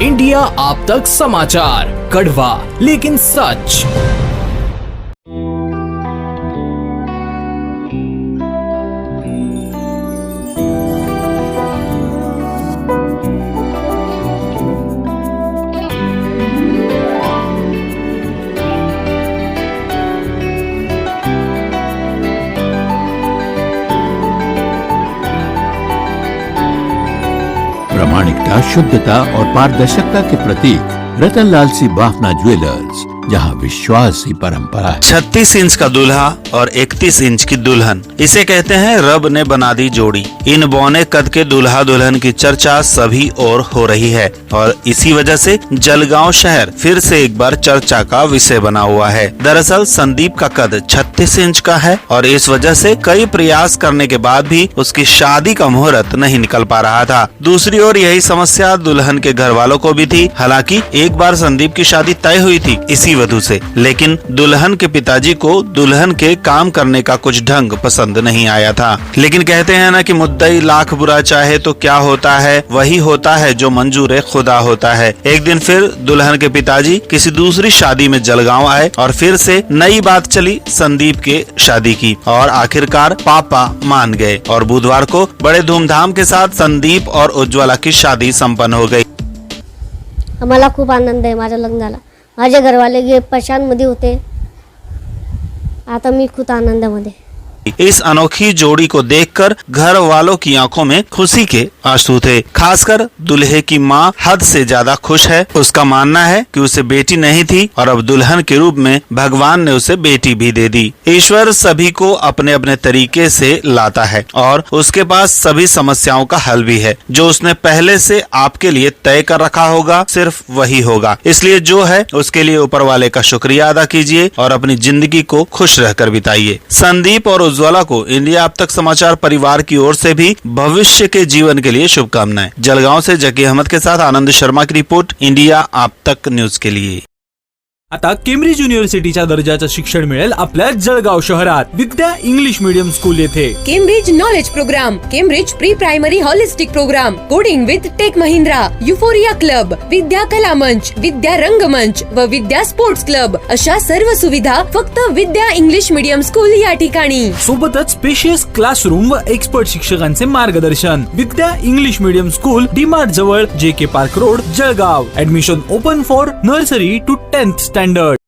India आप तक समाचार, कड़वा लेकिन सच। प्रामाणिकता, शुद्धता और पारदर्शिता के प्रतीक रतनलाल सी बाफना ज्वेलर्स, जहां विश्वास ही परंपरा है। 36 इंच का दूल्हा और 31 इंच की दुल्हन, इसे कहते हैं रब ने बना दी जोड़ी। इन बौने कद के दूल्हा दुल्हन की चर्चा सभी ओर हो रही है और इसी वजह से जलगांव शहर फिर से एक बार चर्चा का विषय बना हुआ है। दरअसल संदीप का कद 36 इंच का है और इस वजह से कई प्रयास करने के बाद भी उसकी शादी का मुहूर्त नहीं निकल पा रहा था। दूसरी ओर यही समस्या दुल्हन के घर वालों को भी थी। हालांकि एक बार संदीप की शादी तय हुई थी इसी वधू से, लेकिन दुल्हन के पिताजी को दुल्हन के काम करने का कुछ ढंग पसंद नहीं आया था। लेकिन कहते हैं ना कि मुद्दई लाख बुरा चाहे तो क्या होता है, वही होता है जो मंजूर खुदा होता है। एक दिन फिर दुल्हन के पिताजी किसी दूसरी शादी में जलगांव आए और फिर से नई बात चली संदीप के शादी की और आखिरकार पापा मान गए और बुधवार को बड़े धूमधाम के साथ संदीप और उज्ज्वला की शादी संपन्न हो गई। आम्हाला खूप आनंद आहे माझ्या लग्नाला। माझे घरवाले गे परेशानमध्ये होते, आता मी खूप आनंदामध्ये। इस अनोखी जोड़ी को देखकर घर वालों की आंखों में खुशी के आंसू थे। खासकर दुल्हे की मां हद से ज्यादा खुश है। उसका मानना है कि उसे बेटी नहीं थी और अब दुल्हन के रूप में भगवान ने उसे बेटी भी दे दी। ईश्वर सभी को अपने अपने तरीके से लाता है और उसके पास सभी समस्याओं का हल भी है। जो उसने पहले से आपके लिए तय कर रखा होगा सिर्फ वही होगा। इसलिए जो है उसके लिए ऊपर वाले का शुक्रिया अदा कीजिए और अपनी जिंदगी को खुश रहकर बिताइए। संदीप और उज्ज्वला को इंडिया अब तक समाचार परिवार की ओर से भी भविष्य के जीवन के लिए शुभकामनाएं। जलगांव से जकी अहमद के साथ आनंद शर्मा की रिपोर्ट, इंडिया आप तक न्यूज के लिए। आता केम्ब्रिज युनिव्हर्सिटीच्या दर्जाचं शिक्षण मिळेल आपल्या जळगाव शहरात विद्या इंग्लिश मीडियम स्कूल येथे। Cambridge knowledge programme, Cambridge pre primary holistic programme, coding with Tech Mahindra, Euphoria club, Vidya Kala Manch, विद्या रंगमंच व विद्या स्पोर्ट्स क्लब अशा सर्व सुविधा फक्त विद्या इंग्लिश मीडियम स्कूल या ठिकाणी। सोबतच स्पेशियस क्लासरूम व एक्सपर्ट शिक्षकांचे मार्गदर्शन। Vidya English medium school, DMart जवळ, JK park road, Jalgaon. Admission open for nursery to 10th standard.